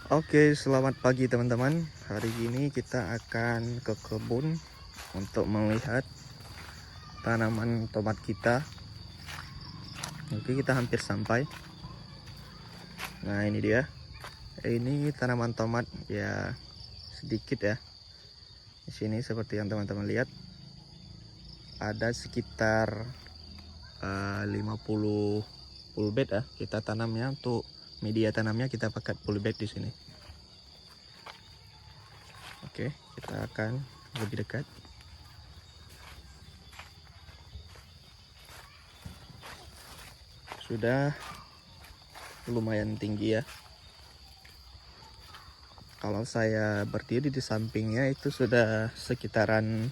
Oke, selamat pagi teman-teman. Hari ini kita akan ke kebun untuk melihat tanaman tomat kita. Oke, kita hampir sampai. Nah, ini dia. Ini tanaman tomat ya, sedikit ya. Di sini seperti yang teman-teman lihat, ada sekitar 50 full bed ya. Kita tanamnya untuk media tanamnya kita pakai full bed di sini. Oke, kita akan lebih dekat. Sudah lumayan tinggi ya. Kalau saya berdiri di sampingnya itu sudah sekitaran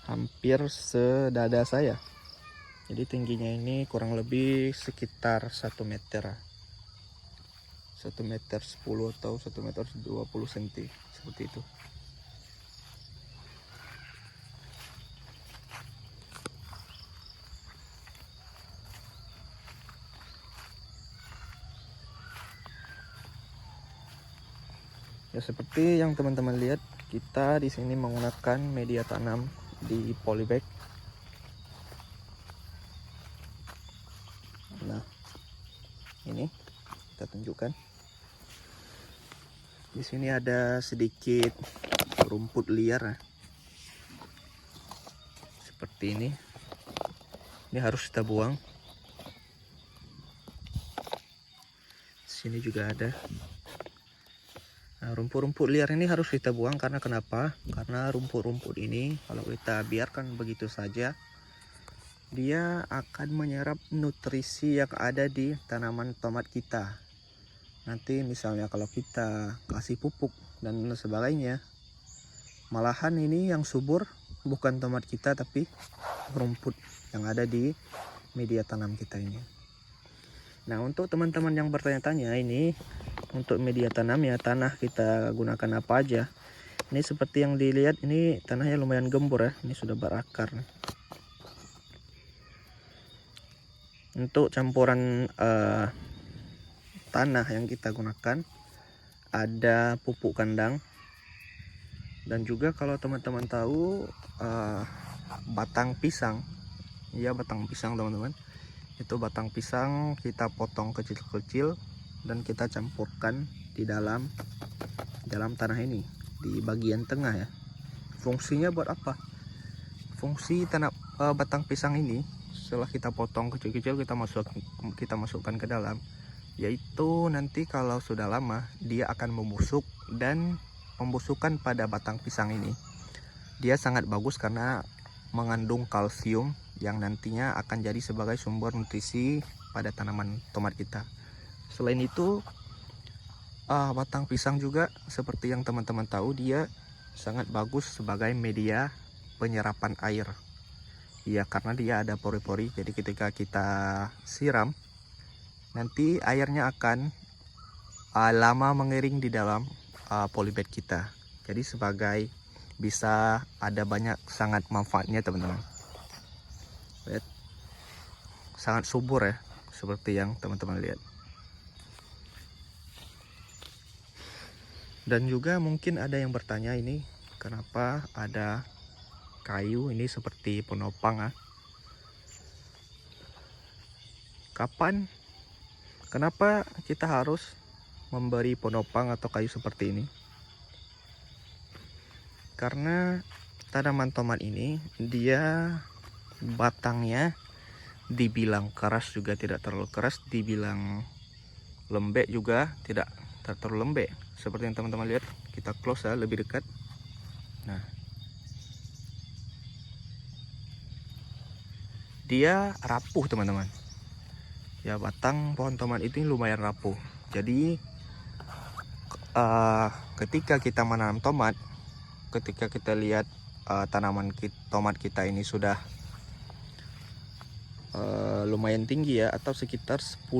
hampir sedada saya. Jadi tingginya ini kurang lebih sekitar 1 meter. 1 meter 10 atau 1 meter 20 cm seperti itu. Ya, seperti yang teman-teman lihat, kita di sini menggunakan media tanam di polybag. Nah, ini kita tunjukkan. Di sini ada sedikit rumput liar, seperti ini. Ini harus kita buang. Di sini juga ada. Nah, rumput-rumput liar ini harus kita buang karena kenapa? Karena rumput-rumput ini kalau kita biarkan begitu saja, dia akan menyerap nutrisi yang ada di tanaman tomat kita. Nanti misalnya kalau kita kasih pupuk dan sebagainya, malahan ini yang subur bukan tomat kita tapi rumput yang ada di media tanam kita ini. Nah, untuk teman-teman yang bertanya-tanya, ini untuk media tanam ya, tanah kita gunakan apa aja. Ini seperti yang dilihat, ini tanahnya lumayan gembur ya, ini sudah berakar. Untuk campuran tanah yang kita gunakan, ada pupuk kandang, dan juga kalau teman-teman tahu batang pisang, ya batang pisang teman-teman, itu batang pisang kita potong kecil-kecil dan kita campurkan di dalam tanah ini di bagian tengah ya. Fungsinya buat apa? Fungsi batang pisang ini setelah kita potong kecil-kecil, kita masukkan ke dalam, yaitu nanti kalau sudah lama dia akan membusuk, dan pembusukan pada batang pisang ini dia sangat bagus karena mengandung kalsium yang nantinya akan jadi sebagai sumber nutrisi pada tanaman tomat kita. Selain itu, batang pisang juga seperti yang teman-teman tahu, dia sangat bagus sebagai media penyerapan air. Ya, karena dia ada pori-pori, jadi ketika kita siram, nanti airnya akan lama mengering di dalam polybag kita. Jadi sebagai bisa ada banyak sangat manfaatnya teman-teman. Lihat, sangat subur ya, seperti yang teman-teman lihat. Dan juga mungkin ada yang bertanya, ini kenapa ada kayu ini seperti penopang ah? Kenapa kita harus memberi penopang atau kayu seperti ini? Karena tanaman tomat ini dia batangnya dibilang keras juga tidak terlalu keras, dibilang lembek juga tidak terlalu lembek. Seperti yang teman-teman lihat, kita close ya, lebih dekat. Nah, dia rapuh teman-teman ya, batang pohon tomat itu lumayan rapuh. Jadi ketika kita menanam tomat, ketika kita lihat tomat kita ini sudah lumayan tinggi ya, atau sekitar 10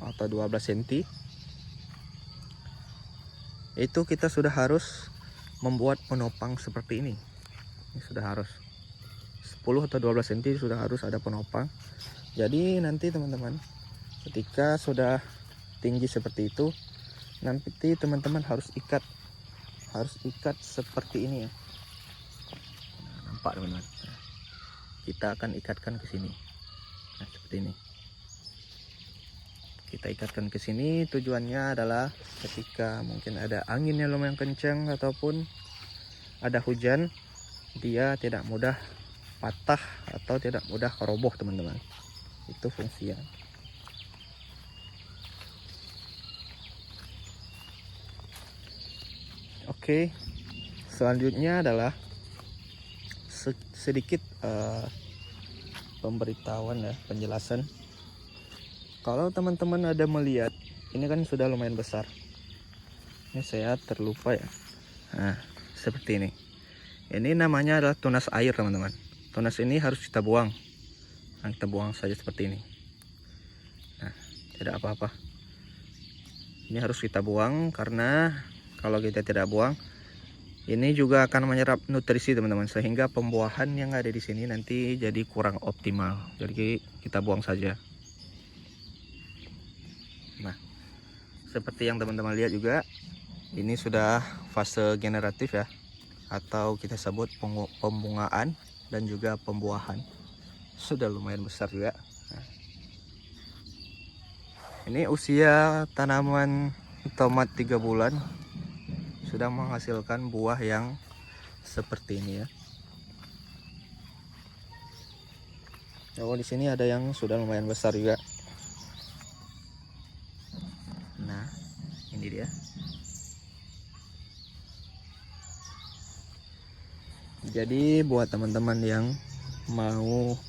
atau 12 cm, itu kita sudah harus membuat penopang seperti ini. Ini sudah harus 10 atau 12 cm sudah harus ada penopang. Jadi nanti teman-teman, ketika sudah tinggi seperti itu, nanti teman-teman harus ikat seperti ini ya. Nah, nampak teman-teman. Nah, kita akan ikatkan ke sini. Nah, seperti ini. Kita ikatkan ke sini, tujuannya adalah ketika mungkin ada angin yang lumayan kencang ataupun ada hujan, dia tidak mudah patah atau tidak mudah roboh teman-teman. Itu fungsinya. Oke, selanjutnya adalah sedikit pemberitahuan ya, penjelasan. Kalau teman-teman ada melihat, ini kan sudah lumayan besar. Ini saya terlupa ya. Nah, seperti ini. Ini namanya adalah tunas air teman-teman. Tunas ini harus kita buang. Nah, kita buang saja seperti ini. Nah, tidak apa-apa. Ini harus kita buang karena kalau kita tidak buang, ini juga akan menyerap nutrisi teman-teman, sehingga pembuahan yang ada di sini nanti jadi kurang optimal. Jadi kita buang saja. Nah, seperti yang teman-teman lihat juga, ini sudah fase generatif ya, atau kita sebut pembungaan dan juga pembuahan. Sudah lumayan besar juga. Nah, ini usia tanaman tomat 3 bulan sudah menghasilkan buah yang seperti ini ya. Oh, di sini ada yang sudah lumayan besar juga. Nah, ini dia. Jadi buat teman-teman yang mau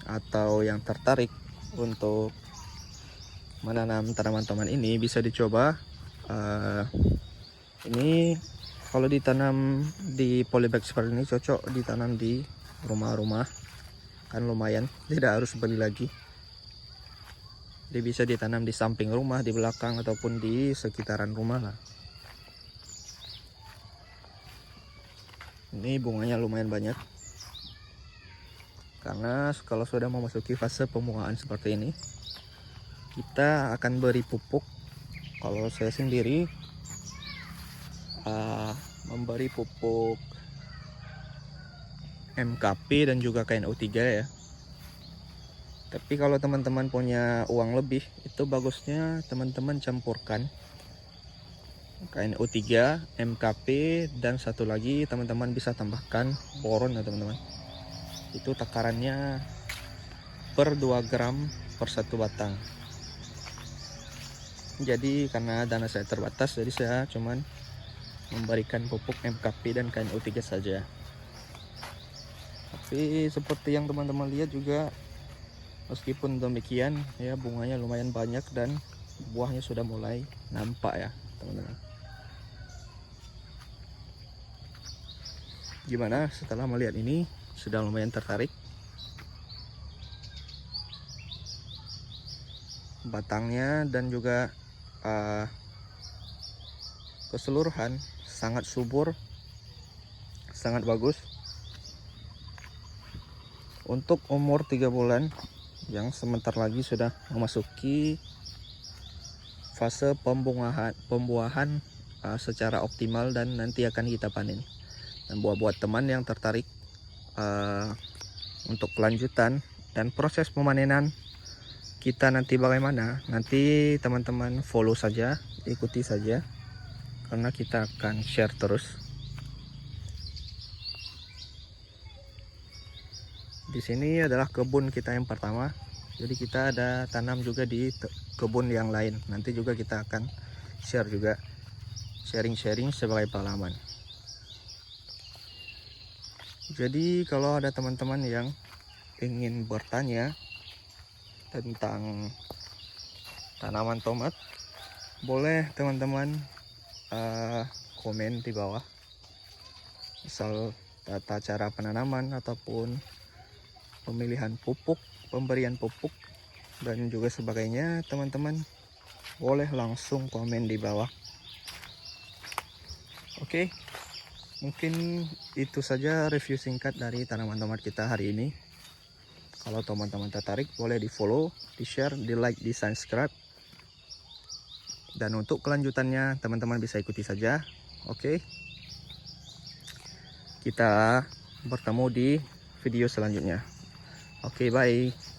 atau yang tertarik untuk menanam tanaman tomat ini, bisa dicoba. Ini kalau ditanam di polybag seperti ini cocok ditanam di rumah-rumah, kan lumayan, tidak harus beli lagi. Dia bisa ditanam di samping rumah, di belakang, ataupun di sekitaran rumah lah. Ini bunganya lumayan banyak, karena kalau sudah memasuki fase pembungaan seperti ini, kita akan beri pupuk. Kalau saya sendiri memberi pupuk MKP dan juga KNO3 ya. Tapi kalau teman-teman punya uang lebih, itu bagusnya teman-teman campurkan KNO3, MKP, dan satu lagi teman-teman bisa tambahkan boron ya teman-teman. Itu takarannya per 2 gram per 1 batang. Jadi karena dana saya terbatas, jadi saya cuman memberikan pupuk MKP dan KNO3 saja. Tapi seperti yang teman-teman lihat juga, meskipun demikian ya, bunganya lumayan banyak dan buahnya sudah mulai nampak ya teman-teman. Gimana setelah melihat ini, sudah lumayan tertarik? Batangnya dan juga keseluruhan sangat subur, sangat bagus. Untuk umur 3 bulan yang sebentar lagi sudah memasuki fase pembuahan secara optimal dan nanti akan kita panen. Dan buat teman yang tertarik untuk kelanjutan dan proses pemanenan kita nanti bagaimana, nanti teman-teman follow saja, ikuti saja, karena kita akan share terus. Di sini adalah kebun kita yang pertama, jadi kita ada tanam juga di kebun yang lain. Nanti juga kita akan share juga, sharing-sharing sebagai pengalaman. Jadi kalau ada teman-teman yang ingin bertanya tentang tanaman tomat, boleh teman-teman komen di bawah, misal tata cara penanaman ataupun pemilihan pupuk, pemberian pupuk dan juga sebagainya. Teman-teman boleh langsung komen di bawah. Oke, mungkin itu saja review singkat dari tanaman tomat kita hari ini. Kalau teman-teman tertarik, boleh di follow, di share, di like, di subscribe. Dan untuk kelanjutannya teman-teman bisa ikuti saja. Oke. Kita bertemu di video selanjutnya. Oke, bye.